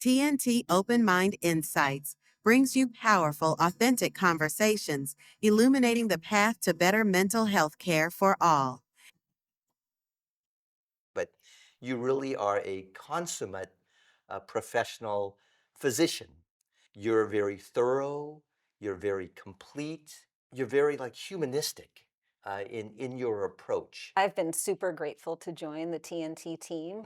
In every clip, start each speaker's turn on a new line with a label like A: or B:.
A: TNT Open Mind Insights brings you powerful, authentic conversations, illuminating the path to better mental health care for all.
B: But you really are a consummate professional physician. You're very thorough, you're very complete, you're very like humanistic in your approach.
C: I've been super grateful to join the TNT team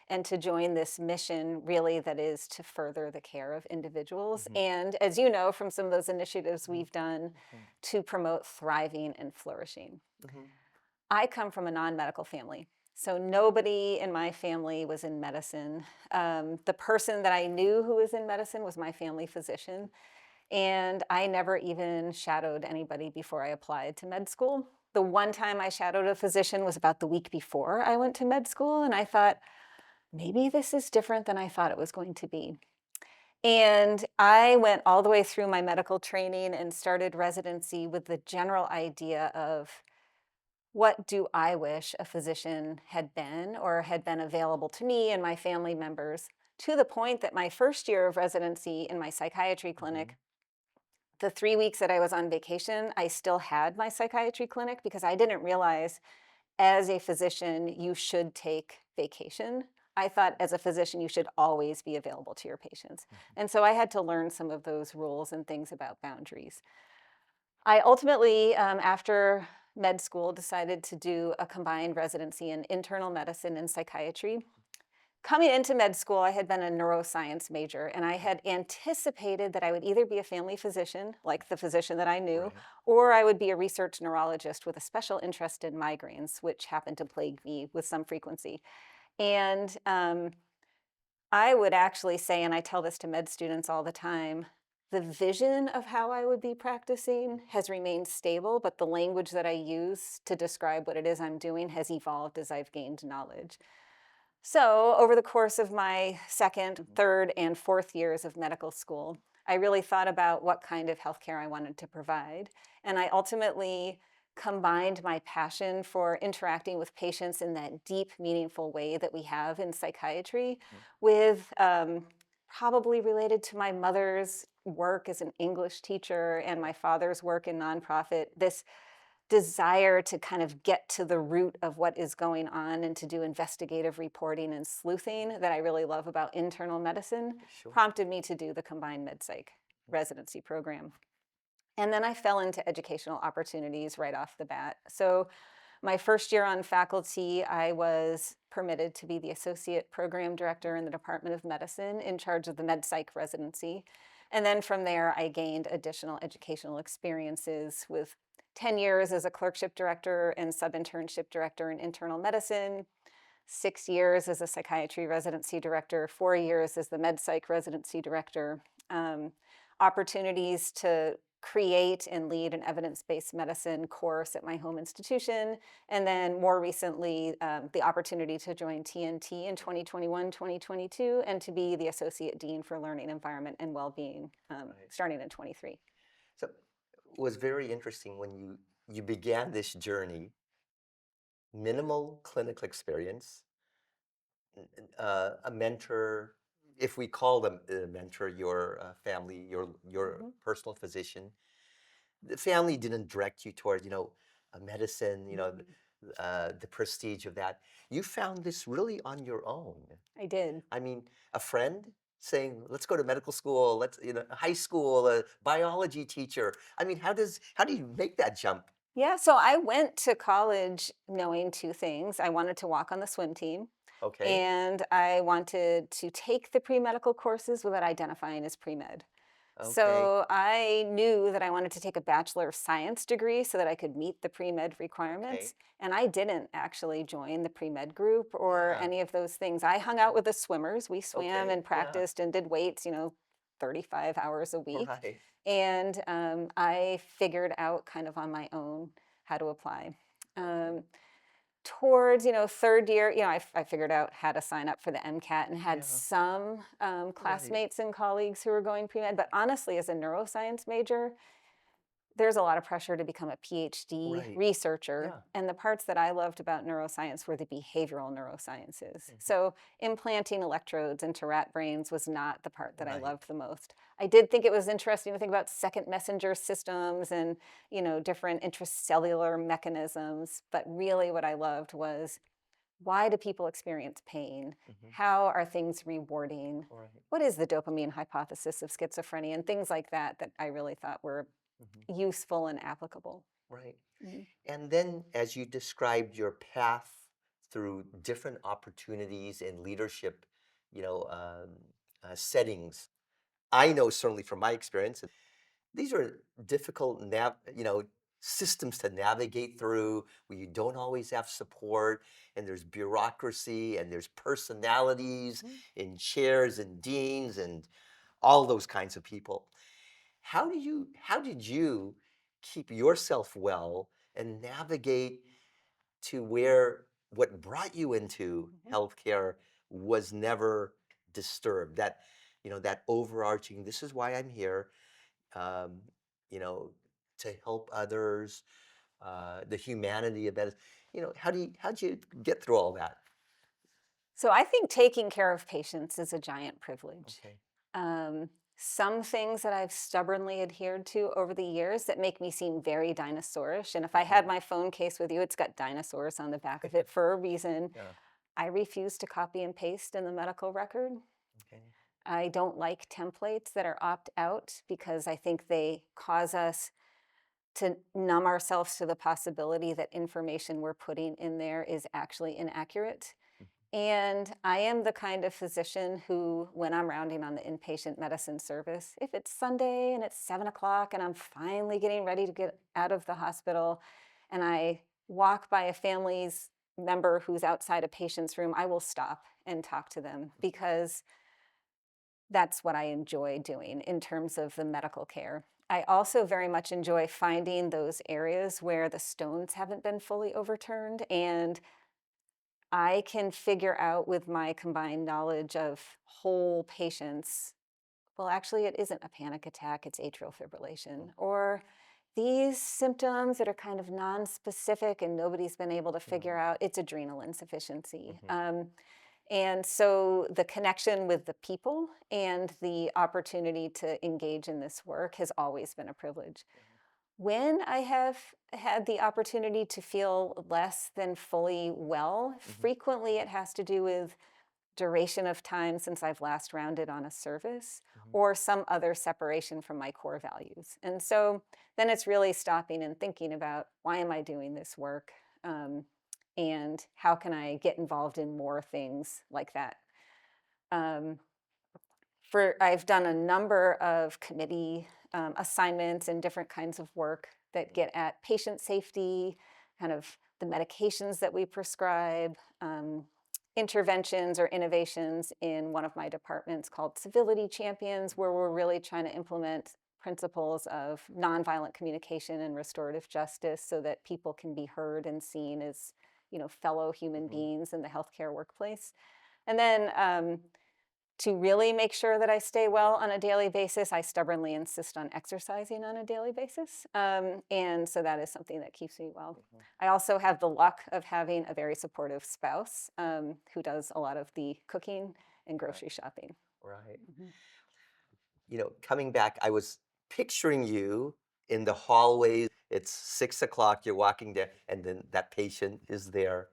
C: and to join this mission really that is to further the care of individuals.
B: Mhm.
C: And as you know from some of those initiatives
B: Mhm.
C: we've done
B: Mhm.
C: to promote thriving and flourishing.
B: Mhm.
C: I come from a non-medical family. So nobody in my family was in medicine. The person that I knew who was in medicine was my family physician. And I never even shadowed anybody before I applied to med school. The one time I shadowed a physician was about the week before I went to med school, and I thought, maybe this is different than I thought it was going to be. And I went all the way through my medical training and started residency with the general idea of what do I wish a physician had been or had been available to me and my family members, to the point that my first year of residency in my psychiatry
B: Mhm.
C: clinic, the 3 weeks that I was on vacation, I still had my psychiatry clinic because I didn't realize as a physician, you should take vacation. I thought as a physician, you should always be available to your patients. And so I had to learn some of those rules and things about boundaries. I ultimately, after med school, decided to do a combined residency in internal medicine and psychiatry. Coming into med school, I had been a neuroscience major, and I had anticipated that I would either be a family physician, like the physician that I knew,
B: Right.
C: or I would be a research neurologist with a special interest in migraines, which happened to plague me with some frequency. And I would actually say, and I tell this to med students all the time, the vision of how I would be practicing has remained stable, but the language that I use to describe what it is I'm doing has evolved as I've gained knowledge. So, over the course of my second,
B: Mhm.
C: third, and fourth years of medical school, I really thought about what kind of healthcare I wanted to provide. And I ultimately combined my passion for interacting with patients in that deep, meaningful way that we have in psychiatry
B: Mhm.
C: with probably related to my mother's work as an English teacher and my father's work in nonprofit, this desire to kind of get to the root of what is going on and to do investigative reporting and sleuthing that I really love about internal medicine
B: Sure.
C: prompted me to do the combined med-psych residency program. And then I fell into educational opportunities right off the bat. So my first year on faculty, I was permitted to be the associate program director in the Department of Medicine in charge of the Med-Psych residency. And then from there, I gained additional educational experiences with 10 years as a clerkship director and sub-internship director in internal medicine, 6 years as a psychiatry residency director, 4 years as the Med-Psych residency director, um, opportunities to create and lead an evidence-based medicine course at my home institution, and then more recently, the opportunity to join TNT in 2021, 2022, and to be the Associate Dean for Learning, Environment, and Wellbeing
B: Right.
C: starting in 23.
B: So it was very interesting when you began this journey, minimal clinical experience, a mentor, if we call them a mentor, your family, your
C: Mhm.
B: personal physician. The family didn't direct you toward, medicine, the prestige of that. You found this really on your own.
C: I did.
B: I mean, a friend saying, "Let's go to medical school. Let's, high school, a biology teacher." I mean, how do you make that jump?
C: Yeah, so I went to college knowing two things. I wanted to walk on the swim team,
B: Okay,
C: and I wanted to take the pre-medical courses without identifying as pre-med.
B: okay,
C: So I knew that I wanted to take a Bachelor of Science degree so that I could meet the pre-med
B: okay.
C: requirements. And I didn't actually join the pre-med group or
B: Yeah.
C: any of those things. I hung out with the swimmers. We swam
B: Okay.
C: and
B: Yeah.
C: practiced and did weights, 35 hours a week.
B: Right.
C: And I figured out kind of on my own how to apply.
B: Okay.
C: Um, Towards, third year, I figured out how to sign up for the MCAT and had
B: Yeah.
C: some
B: Right.
C: classmates and colleagues who were going pre-med. But honestly, as a neuroscience major, there's a lot of pressure to become a PhD
B: Right.
C: researcher.
B: Yeah.
C: And the parts that I loved about neuroscience were the behavioral neurosciences.
B: Mhm.
C: So implanting electrodes into rat brains was not the part that I
B: Right.
C: loved the most. I did think it was interesting to think about second messenger systems and, different intracellular mechanisms. But really what I loved was, why do people experience pain?
B: Mhm.
C: How are things rewarding?
B: Right.
C: What is the dopamine hypothesis of schizophrenia? And things like that that I really thought were
B: Mhm.
C: useful and applicable.
B: Right.
C: Mhm.
B: And then as you described your path through different opportunities in leadership, settings, I know certainly from my experience, these are difficult systems to navigate through where you don't always have support, and there's bureaucracy and there's personalities
C: Mhm.
B: in chairs and deans and all those kinds of people. How did you keep yourself well and navigate to where what brought you into
C: Mhm.
B: healthcare was never disturbed? That overarching, this is why I'm here, um, you know, to help others, the humanity of it. How'd you get through all that?
C: So I think taking care of patients is a giant privilege.
B: Okay.
C: Um, some things that I've stubbornly adhered to over the years that make me seem very dinosaurish. And if I had my phone case with you, it's got dinosaurs on the back of it for a reason.
B: Yeah.
C: I refuse to copy and paste in the medical record.
B: Okay.
C: I don't like templates that are opt out because I think they cause us to numb ourselves to the possibility that information we're putting in there is actually inaccurate. And I am the kind of physician who, when I'm rounding on the inpatient medicine service, if it's Sunday and it's 7 o'clock and I'm finally getting ready to get out of the hospital and I walk by a family's member who's outside a patient's room, I will stop and talk to them because that's what I enjoy doing in terms of the medical care. I also very much enjoy finding those areas where the stones haven't been fully overturned, and I can figure out with my combined knowledge of whole patients, well, actually, it isn't a panic attack, it's atrial fibrillation. Or these symptoms that are kind of non-specific and nobody's been able to figure out, it's adrenal insufficiency. And so the connection with the people and the opportunity to engage in this work has always been a privilege. When I have had the opportunity to feel less than fully well, frequently it has to do with duration of time since I've last rounded on a service or some other separation from my core values. And so then it's really stopping and thinking about, why am I doing this work? And how can I get involved in more things like that? Um, I've done a number of committee assignments and different kinds of work that get at patient safety, kind of the medications that we prescribe, interventions or innovations in one of my departments called Civility Champions, where we're really trying to implement principles of nonviolent communication and restorative justice so that people can be heard and seen as, fellow human beings in the healthcare workplace. And then to really make sure that I stay well on a daily basis, I stubbornly insist on exercising on a daily basis. And so that is something that keeps me well. I also have the luck of having a very supportive spouse who does a lot of the cooking and grocery shopping.
B: Right. Coming back, I was picturing you in the hallways. It's 6 o'clock, you're walking there, and then that patient is there.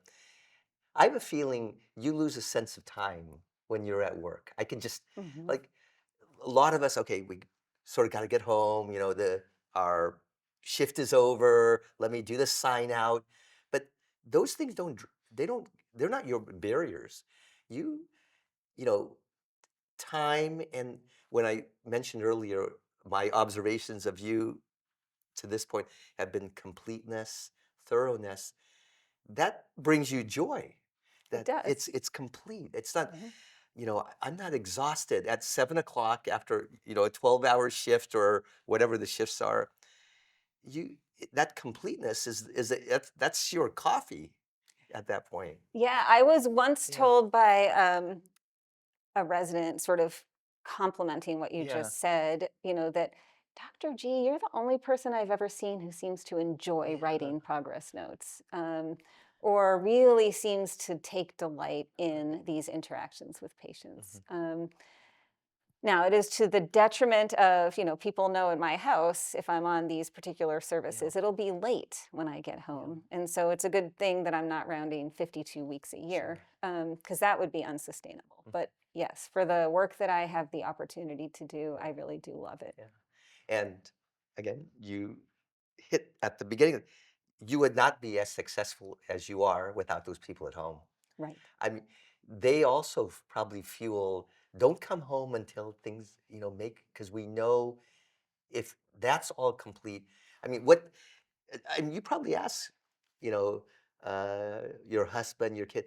B: I have a feeling you lose a sense of time when you're at work. I can just,
C: Mhm.
B: like, a lot of us, okay, we sort of got to get home, our shift is over, let me do the sign out. But those things they're not your barriers. You, you know, time, and when I mentioned earlier, my observations of you to this point have been completeness, thoroughness. That brings you joy.
C: It
B: That
C: does.
B: it's complete. It's not,
C: Mhm.
B: I'm not exhausted at 7 o'clock after, a 12-hour shift or whatever the shifts are. That completeness that's your coffee at that point.
C: Yeah, I was once
B: Yeah.
C: told by a resident, sort of complimenting what you
B: Yeah.
C: just said, that Dr. G, you're the only person I've ever seen who seems to enjoy writing progress notes, or really seems to take delight in these interactions with patients. Now, it is to the detriment of, people know in my house, if I'm on these particular services, it'll be late when I get home. And so it's a good thing that I'm not rounding 52 weeks a year, because that would be unsustainable. But yes, for the work that I have the opportunity to do, I really do love it.
B: Yeah. And again, you hit at the beginning, you would not be as successful as you are without those people at home.
C: Right.
B: I mean, they also probably fuel, don't come home until things, because we know if that's all complete. I mean, and you probably ask, you know, your husband, your kid,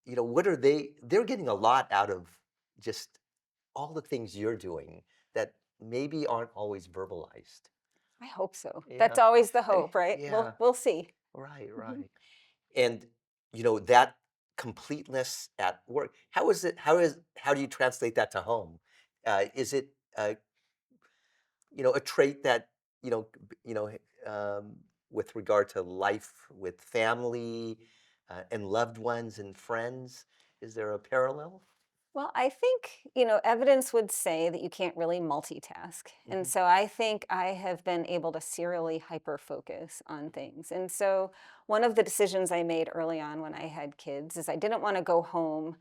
B: what are they're getting a lot out of just all the things you're doing that maybe aren't always verbalized.
C: I hope so.
B: Yeah.
C: That's always the hope, right?
B: Yeah.
C: We'll see.
B: Right,
C: Mhm.
B: right. And that completeness at work. How do you translate that to home? Is it a trait that you know b- you know with regard to life with family and loved ones and friends? Is there a parallel?
C: Well, I think, evidence would say that you can't really multitask. And
B: Hmm.
C: so I think I have been able to serially hyper focus on things. And so one of the decisions I made early on when I had kids is I didn't want to go home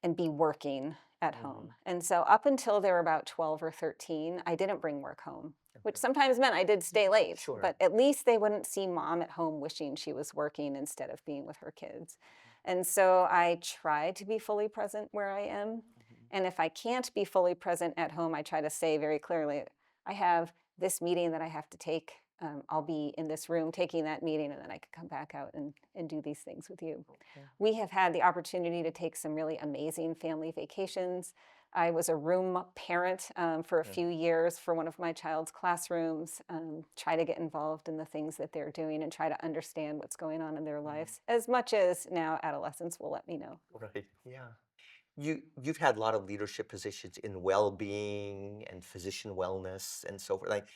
C: and be working at home. And so up until they were about 12 or 13, I didn't bring work home, which
B: Okay.
C: sometimes meant I did stay late,
B: Sure.
C: but at least they wouldn't see mom at home wishing she was working instead of being with her kids. And so I try to be fully present where I am. And if I can't be fully present at home, I try to say very clearly, I have this meeting that I have to take. I'll be in this room taking that meeting, and then I could come back out and do these things with you.
B: Yeah.
C: We have had the opportunity to take some really amazing family vacations. I was a room parent for a few years for one of my child's classrooms, try to get involved in the things that they're doing and try to understand what's going on in their lives, as much as now adolescents will let me know.
B: Right. Yeah. You've had a lot of leadership positions in well-being and physician wellness and so forth. Like,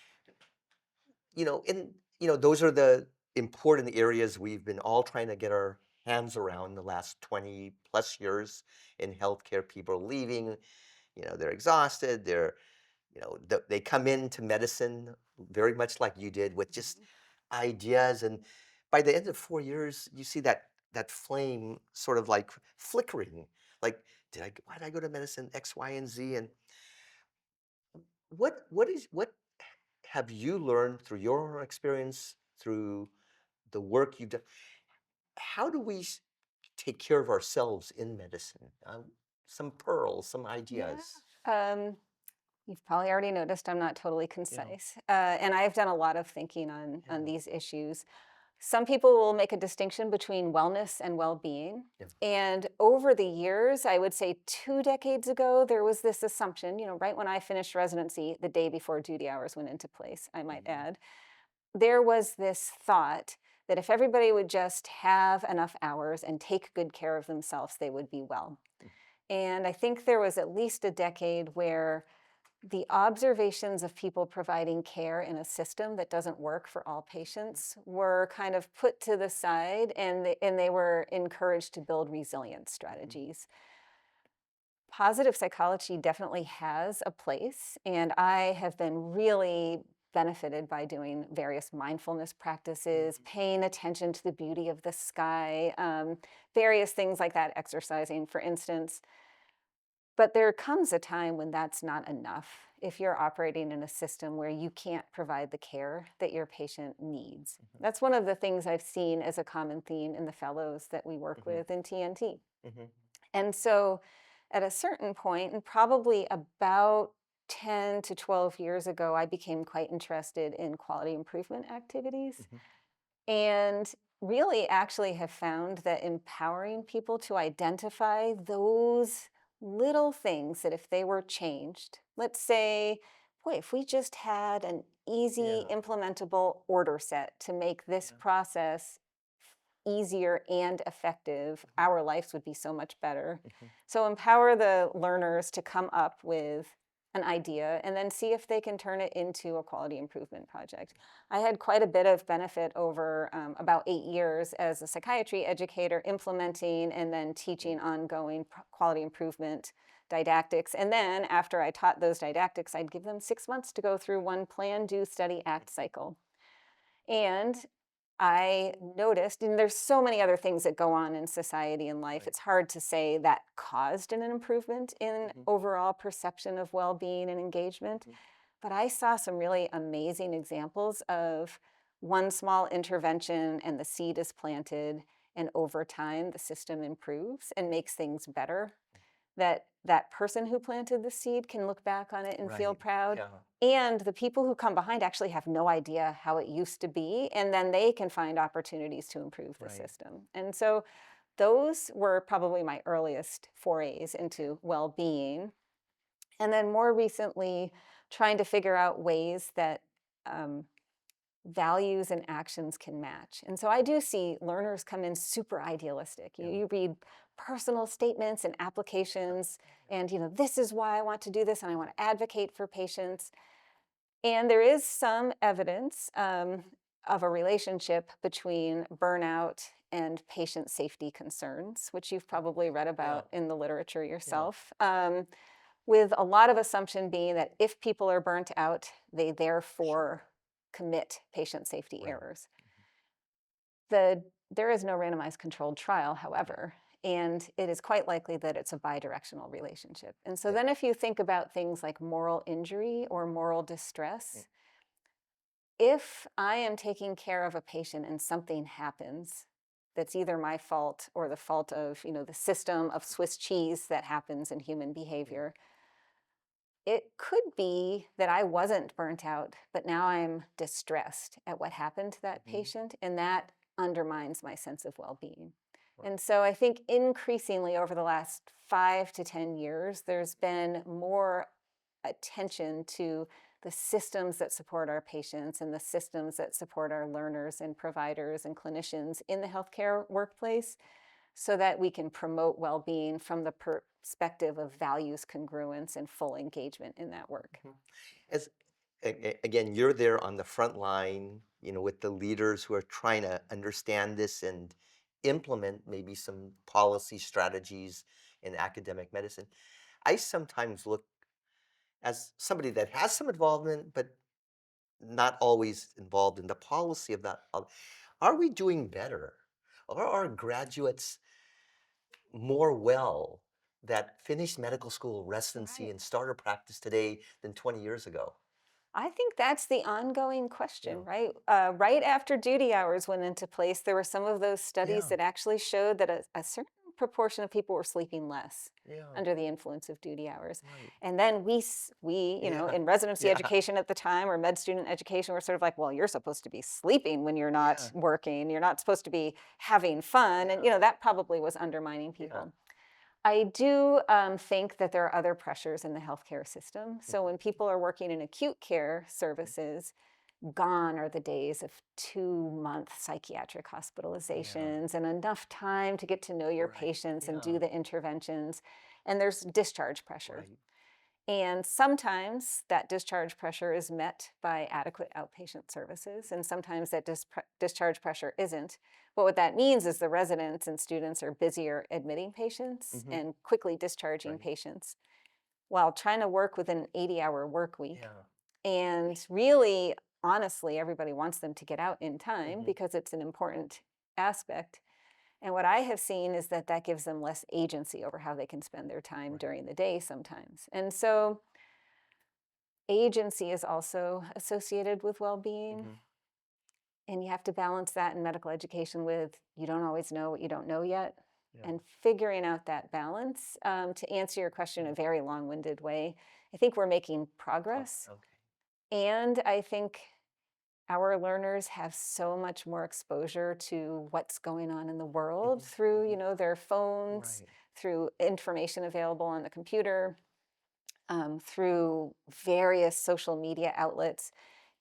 B: those are the important areas we've been all trying to get our hands around the last 20 plus years in healthcare. People are leaving, they're exhausted, they come into medicine very much like you did with just ideas. And by the end of 4 years, you see that flame sort of like flickering. Like, why did I go to medicine X, Y, and Z? And what have you learned through your experience, through the work you've done? How do we take care of ourselves in medicine? Some pearls, some ideas.
C: You've probably already noticed I'm not totally concise. And I've done a lot of thinking on these issues. Some people will make a distinction between wellness and well-being.
B: Yeah.
C: And over the years, I would say 2 decades ago, there was this assumption, right when I finished residency, the day before duty hours went into place, I might add, there was this thought that if everybody would just have enough hours and take good care of themselves, they would be well. And I think there was at least a decade where the observations of people providing care in a system that doesn't work for all patients were kind of put to the side, and they were encouraged to build resilience strategies. Positive psychology definitely has a place, and I have been really benefited by doing various mindfulness practices, paying attention to the beauty of the sky, various things like that, exercising, for instance. But there comes a time when that's not enough if you're operating in a system where you can't provide the care that your patient needs. That's one of the things I've seen as a common theme in the fellows that we work with in TNT. And so at a certain point, and probably about 10 to 12 years ago, I became quite interested in quality improvement activities. And really actually have found that empowering people to identify those little things that if they were changed, let's say, boy, if we just had an easy implementable order set to make this process easier and effective, our lives would be so much better. So empower the learners to come up with an idea and then see if they can turn it into a quality improvement project. I had quite a bit of benefit over about 8 years as a psychiatry educator, implementing and then teaching ongoing quality improvement didactics. And then after I taught those didactics, I'd give them 6 months to go through one plan, do, study, act cycle. And I noticed, and there's so many other things that go on in society and life, it's hard to say that caused an improvement in overall perception of well-being and engagement. But I saw some really amazing examples of one small intervention and the seed is planted, and over time the system improves and makes things better. That person who planted the seed can look back on it and feel proud. And the people who come behind actually have no idea how it used to be, and then they can find opportunities to improve the system. And so those were probably my earliest forays into well-being. And then more recently, trying to figure out ways that values and actions can match. And so I do see learners come in super idealistic. You read personal statements and applications and, this is why I want to do this and I want to advocate for patients. And there is some evidence of a relationship between burnout and patient safety concerns, which you've probably read about in the literature yourself. With a lot of assumption being that if people are burnt out, they therefore commit patient safety errors. There is no randomized controlled trial, however, and it is quite likely that it's a bidirectional relationship. And so then if you think about things like moral injury or moral distress, if I am taking care of a patient and something happens that's either my fault or the fault of, the system of Swiss cheese that happens in human behavior, it could be that I wasn't burnt out, but now I'm distressed at what happened to that patient, and that undermines my sense of well-being. And so I think increasingly over the last 5 to 10 years, there's been more attention to the systems that support our patients and the systems that support our learners and providers and clinicians in the healthcare workplace, so that we can promote well-being from the perspective of values congruence and full engagement in that work.
B: As again, you're there on the front line, with the leaders who are trying to understand this and implement maybe some policy strategies in academic medicine. I sometimes look as somebody that has some involvement, but not always involved in the policy of that. Are we doing better? Are our graduates more well that finished medical school, residency, and starter practice today than 20 years ago?
C: I think that's the ongoing question, right? Right after duty hours went into place, there were some of those studies that actually showed that a certain proportion of people were sleeping less under the influence of duty hours. And then we in residency education at the time, or med student education, were sort of like, well, you're supposed to be sleeping when you're not working. You're not supposed to be having fun. And, that probably was undermining people. I do think that there are other pressures in the healthcare system. So when people are working in acute care services, gone are the days of 2-month psychiatric hospitalizations and enough time to get to know your patients and do the interventions. And there's discharge pressure. And sometimes that discharge pressure is met by adequate outpatient services, and sometimes that discharge pressure isn't. But what that means is the residents and students are busier admitting patients and quickly discharging patients while trying to work with an 80-hour work week. And really, honestly, everybody wants them to get out in time because it's an important aspect. And what I have seen is that that gives them less agency over how they can spend their time during the day sometimes. And so agency is also associated with well-being. And you have to balance that in medical education with you don't always know what you don't know yet. And figuring out that balance. To answer your question in a very long-winded way, I think we're making progress. And I think our learners have so much more exposure to what's going on in the world through, their phones, through information available on the computer, through various social media outlets.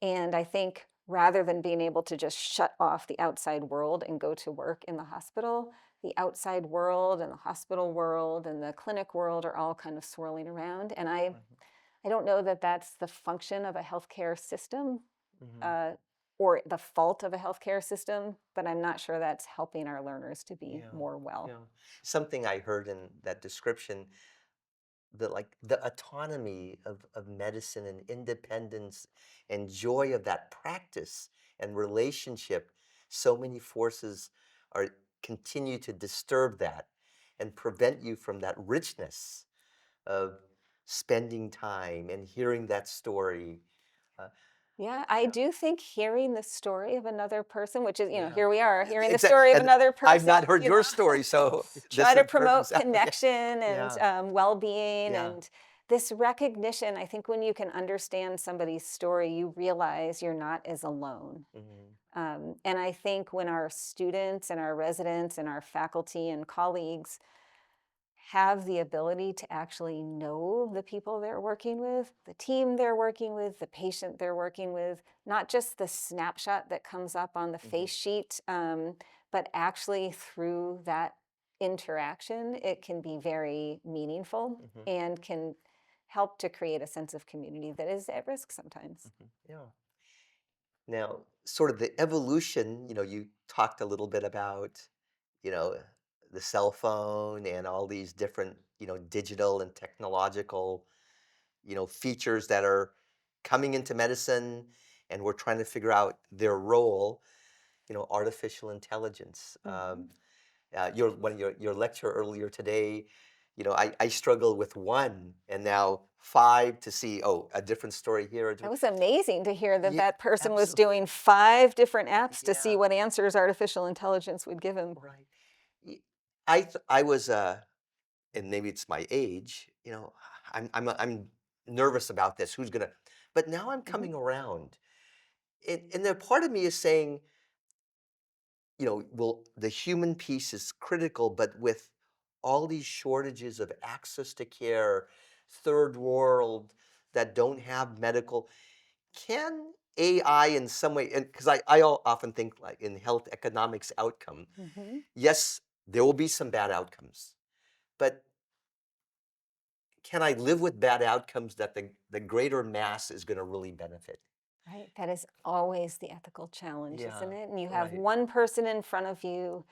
C: And I think rather than being able to just shut off the outside world and go to work in the hospital, the outside world and the hospital world and the clinic world are all kind of swirling around. And I I don't know that that's the function of a healthcare system
B: Mhm.
C: or the fault of a healthcare system, but I'm not sure that's helping our learners to be
B: Yeah,
C: more well.
B: yeah. Something I heard in that description, the autonomy of medicine and independence and joy of that practice and relationship, so many forces are continue to disturb that and prevent you from that richness of spending time and hearing that story. Uh,
C: Yeah, I
B: yeah,
C: do think hearing the story of another person, which is,
B: yeah.
C: here we are, hearing the
B: Exactly.
C: story of
B: And
C: another
B: I've
C: person,
B: not heard your story, so
C: try
B: this
C: to
B: is perfect
C: promote
B: example. Yeah,
C: connection and
B: yeah,
C: well-being
B: yeah.
C: and this recognition. I think when you can understand somebody's story, you realize you're not as alone.
B: Mhm,
C: And I think when our students and our residents and our faculty and colleagues have the ability to actually know the people they're working with, the team they're working with, the patient they're working with, not just the snapshot that comes up on the
B: mhm,
C: face sheet, but actually through that interaction, it can be very meaningful
B: mhm,
C: and can help to create a sense of community that is at risk sometimes.
B: mhm. Yeah. Now, sort of the evolution, you talked a little bit about, you know, the cell phone and all these different, digital and technological, features that are coming into medicine, and we're trying to figure out their role, artificial intelligence.
C: Mhm.
B: One of your lecture earlier today, I struggle with one, and now five to see, oh, a different story here.
C: It was amazing to hear that
B: Yeah,
C: that person was
B: absolutely.
C: doing 5 different apps to see
B: Yeah,
C: what answers artificial intelligence would give him.
B: right. I was, and maybe it's my age, I'm nervous about this. Who's gonna? But now I'm
C: Mhm.
B: coming around, and then part of me is saying, well, the human piece is critical, but with all these shortages of access to care, third world that don't have medical, can AI in some way, and because often think like in health economics outcome,
C: Mhm.
B: yes, there will be some bad outcomes, but can I live with bad outcomes that the greater mass is going to really benefit?
C: Right, that is always the ethical challenge,
B: Yeah,
C: isn't it? And you have
B: right.
C: one person in front of you,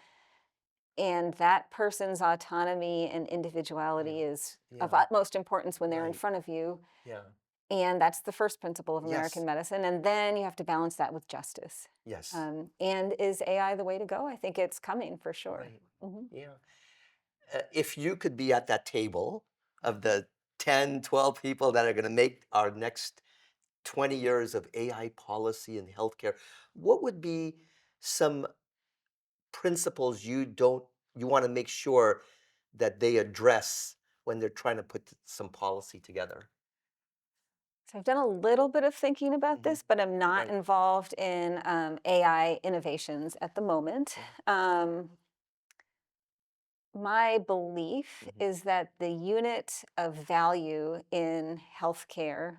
C: and that person's autonomy and
B: Yeah,
C: individuality is of
B: yeah,
C: utmost importance when they're in
B: right.
C: front of you.
B: Yeah.
C: And that's the first principle of American
B: Yes,
C: medicine. And then you have to balance that with justice.
B: yes,
C: And is AI the way to go? I think it's coming for sure.
B: right.
C: Mhm.
B: Yeah. If you could be at that table of the 10, 12 people that are going to make our next 20 years of AI policy in healthcare, what would be some principles you want to make sure that they address when they're trying to put some policy together?
C: So I've done a little bit of thinking about
B: Hmm.
C: this, but I'm not
B: Right.
C: involved in AI innovations at the moment.
B: Yeah.
C: Um, my belief
B: Hmm.
C: is that the unit of value in healthcare,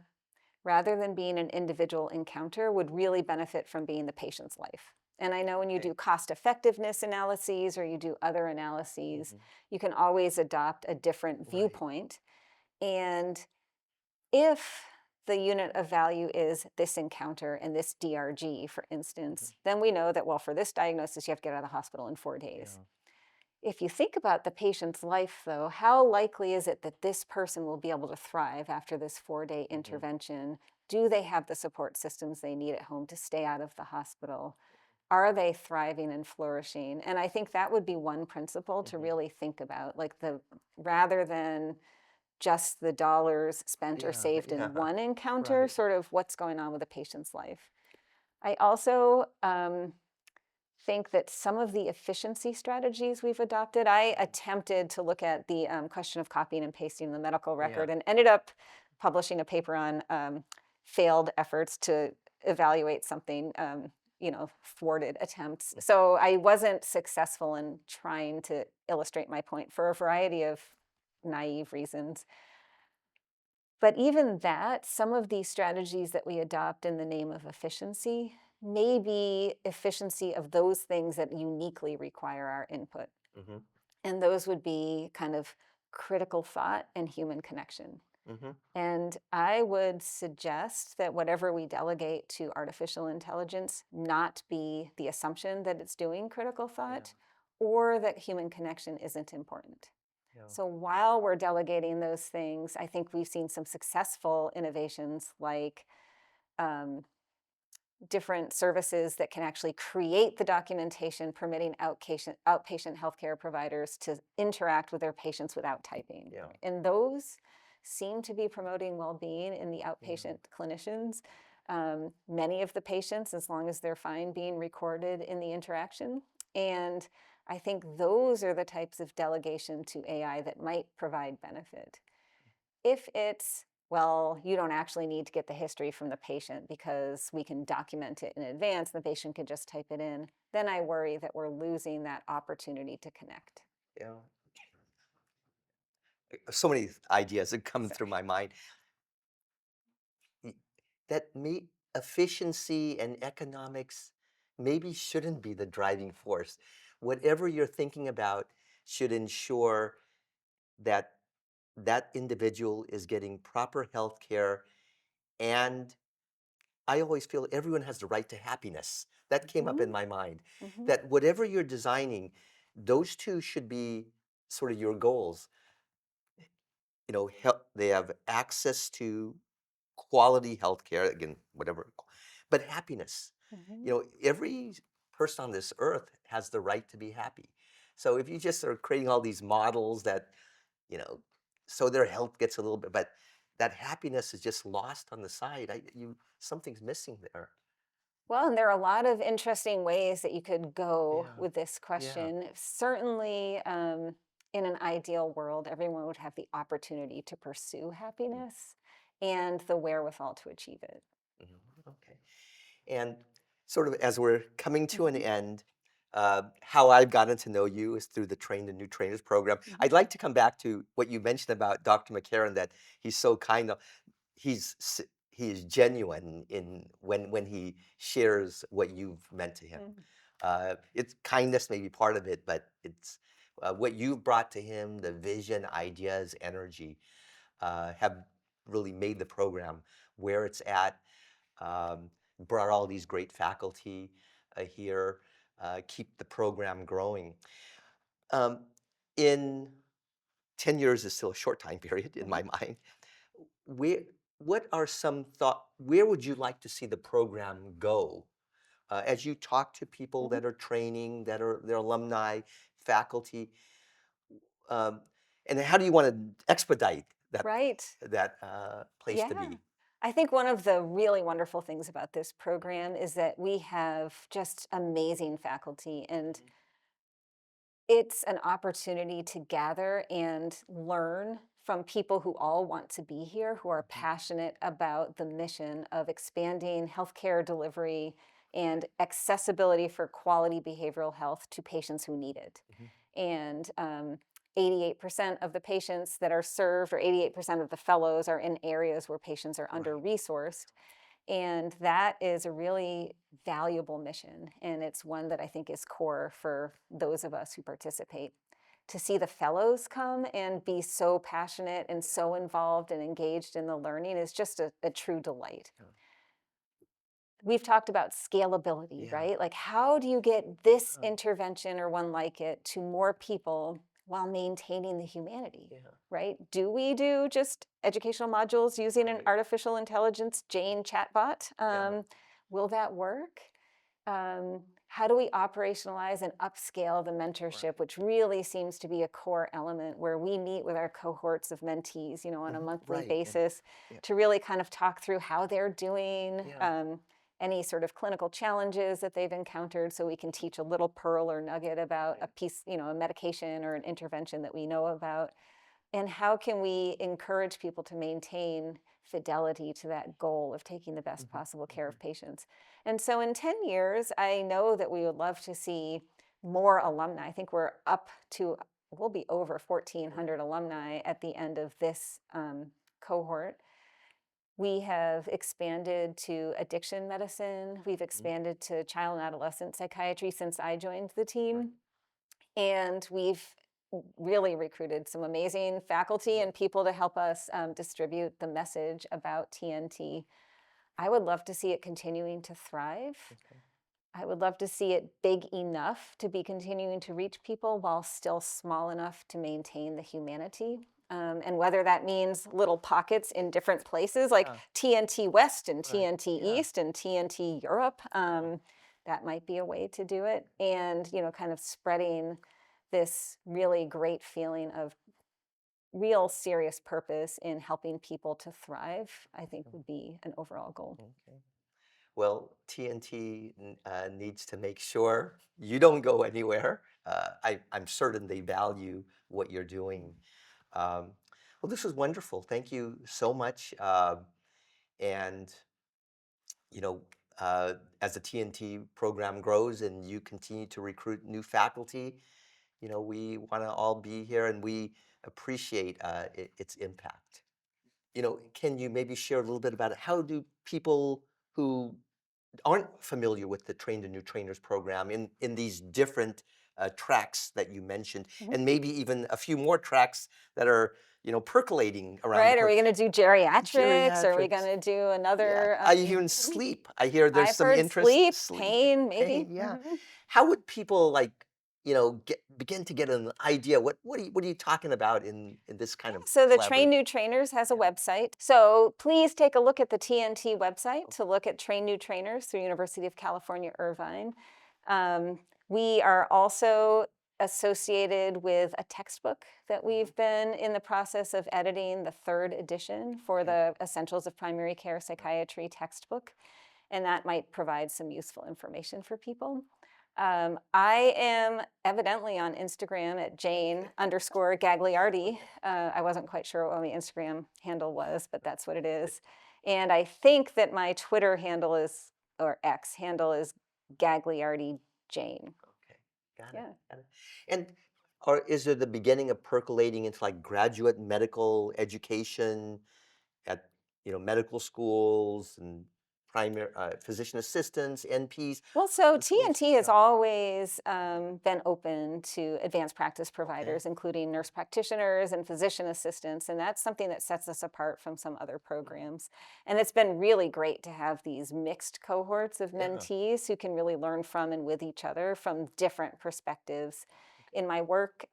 C: rather than being an individual encounter, would really benefit from being the patient's life. And I know when you
B: Okay.
C: do cost effectiveness analyses or you do other analyses,
B: Hmm.
C: you can always adopt a different
B: Right.
C: viewpoint. And if the unit of value is this encounter and this DRG, for
B: Hmm.
C: instance, then we know that, well, for this diagnosis, you have to get out of the hospital in 4 days.
B: Yeah.
C: If you think about the patient's life, though, how likely is it that this person will be able to thrive after this 4-day
B: Hmm.
C: intervention? Do they have the support systems they need at home to stay out of the hospital? Are they thriving and flourishing? And I think that would be one principle to
B: Hmm.
C: really think about, like rather than just the dollars spent or
B: Yeah.
C: saved in
B: Yeah.
C: one encounter,
B: Right.
C: sort of what's going on with a patient's life. I also think that some of the efficiency strategies we've adopted, I attempted to look at the question of copying and pasting the medical
B: Yeah.
C: record and ended up publishing a paper on failed efforts to evaluate something, thwarted attempts. So I wasn't successful in trying to illustrate my point for a variety of naive reasons. But even that, some of these strategies that we adopt in the name of efficiency may be efficiency of those things that uniquely require our input.
B: Hmm.
C: And those would be kind of critical thought and human connection.
B: Mm-hmm.
C: And I would suggest that whatever we delegate to artificial intelligence not be the assumption that it's doing critical thought or that human connection isn't important.
B: Yeah.
C: So while we're delegating those things, I think we've seen some successful innovations like different services that can actually create the documentation permitting outpatient healthcare providers to interact with their patients without typing.
B: Yeah.
C: And those seem to be promoting well-being in the outpatient clinicians. Many of the patients, as long as they're fine, being recorded in the interaction. And I think those are the types of delegation to AI that might provide benefit. If it's, well, you don't actually need to get the history from the patient because we can document it in advance, the patient can just type it in, then I worry that we're losing that opportunity to connect.
B: Yeah. So many ideas that come through
C: Sorry.
B: my mind. That efficiency and economics maybe shouldn't be the driving force. Whatever you're thinking about should ensure that that individual is getting proper health care. And I always feel everyone has the right to happiness. That came up in my mind.
C: Mm-hmm.
B: That whatever you're designing, those two should be sort of your goals. They have access to quality healthcare, again, whatever, but happiness.
C: Mm-hmm.
B: Every person on this earth has the right to be happy. So if you just are creating all these models that, so their health gets a little bit, but that happiness is just lost on the side. Something's missing there.
C: Well, and there are a lot of interesting ways that you could go
B: Yeah,
C: with this
B: yeah.
C: question. Certainly, in an ideal world, everyone would have the opportunity to pursue happiness and the wherewithal to achieve it.
B: Okay. And sort of as we're coming to an
C: Mm-hmm.
B: end, how I've gotten to know you is through the Train the New Trainers program.
C: Mm-hmm.
B: I'd like to come back to what you mentioned about Dr. McCarran, that he's so kind. He is genuine in when he shares what you've meant to him. It's kindness may be part of it, but it's what you've brought to him, the vision, ideas, energy, have really made the program where it's at. Um, Brought all these great faculty here, keep the program growing. Um, in 10 years is still a short time period in
C: Mm-hmm.
B: my mind. Where, what are some where would you like to see the program go? As you talk to people
C: Mm-hmm.
B: that are training, that are their alumni, faculty, um, and how do you want to expedite
C: Right.
B: that place to
C: Yeah.
B: be?
C: I think one of the really wonderful things about this program is that we have just amazing faculty, and it's an opportunity to gather and learn from people who all want to be here, who are passionate about the mission of expanding healthcare delivery and accessibility for quality behavioral health to patients who need it. And 88% of the patients that are served, or 88% of the fellows, are in areas where patients are under-resourced. And that is a really valuable mission. And it's one that I think is core for those of us who participate. To see the fellows come and be so passionate and so involved and engaged in the learning is just a true delight. We've talked about scalability,
B: Yeah.
C: right? Like, how do you get this intervention or one like it to more people while maintaining the humanity, right? Do we do just educational modules using an artificial intelligence Jane chatbot? Will that work? How do we operationalize and upscale the mentorship, which really seems to be a core element where we meet with our cohorts of mentees, on a monthly basis to really kind of talk through how they're doing, any sort of clinical challenges that they've encountered, so we can teach a little pearl or nugget about a piece, a medication or an intervention that we know about. And how can we encourage people to maintain fidelity to that goal of taking the best possible care of patients? And so in 10 years, I know that we would love to see more alumni. I think we'll be over 1,400 alumni at the end of this cohort. We have expanded to addiction medicine. We've expanded to child and adolescent psychiatry since I joined the team. And we've really recruited some amazing faculty and people to help us distribute the message about TNT. I would love to see it continuing to thrive.
B: Okay.
C: I would love to see it big enough to be continuing to reach people while still small enough to maintain the humanity. And whether that means little pockets in different places like
B: Yeah.
C: TNT West and
B: Right.
C: TNT
B: Yeah.
C: East and TNT Europe, that might be a way to do it. And, kind of spreading this really great feeling of real serious purpose in helping people to thrive, I think would be an overall goal.
B: Okay. Well, TNT needs to make sure you don't go anywhere. I'm certain they value what you're doing. Well, this was wonderful. Thank you so much. And, you know, as the TNT program grows and you continue to recruit new faculty, we want to all be here and we appreciate its impact. Can you maybe share a little bit about it? How do people who aren't familiar with the Train the New Trainers program in these different tracks that you mentioned, and maybe even a few more tracks that are percolating around
C: Right? Are we going to do geriatrics? Are we
B: geriatrics?
C: going to do
B: Yeah,
C: another?
B: I even sleep. I hear there's
C: I've
B: some
C: heard
B: interest.
C: sleep,
B: Sleep,
C: pain, maybe.
B: pain. Yeah. How would people begin to get an idea? What are you talking about in this kind of
C: So the Train
B: collaboration?
C: New Trainers has a website. So please take a look at the TNT website to look at Train New Trainers through University of California, Irvine. We are also associated with a textbook that we've been in the process of editing, the 3rd edition for the Essentials of Primary Care Psychiatry textbook. And that might provide some useful information for people. I am evidently on Instagram at Jane_Gagliardi. I wasn't quite sure what my Instagram handle was, but that's what it is. And I think that my Twitter handle is, or X handle is Gagliardi Jane.
B: Okay, got it.
C: Yeah.
B: Got it. And is there the beginning of percolating into like graduate medical education at medical schools and primary physician assistants, NPs?
C: Well, so
B: schools?
C: TNT has always been open to advanced practice providers, including nurse practitioners and physician assistants, and that's something that sets us apart from some other programs. And it's been really great to have these mixed cohorts of mentees who can really learn from and with each other from different perspectives. In my work,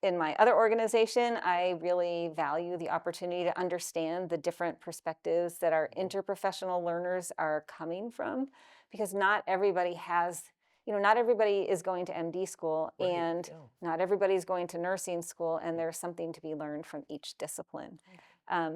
C: in my other organization, I really value the opportunity to understand the different perspectives that our interprofessional learners are coming from, because not everybody has, not everybody is going to MD school,
B: Right,
C: and
B: yeah.
C: not everybody is going to nursing school, and there's something to be learned from each discipline.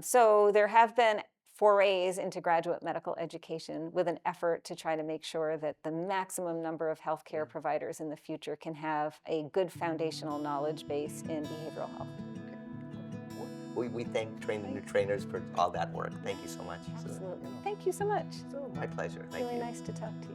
C: So there have been forays into graduate medical education with an effort to try to make sure that the maximum number of healthcare providers in the future can have a good foundational knowledge base in behavioral health.
B: We thank Train the New Trainers for all that work. Thank you so much.
C: Absolutely. Thank you so much.
B: So my pleasure. Thank
C: Really
B: you.
C: nice to talk to you.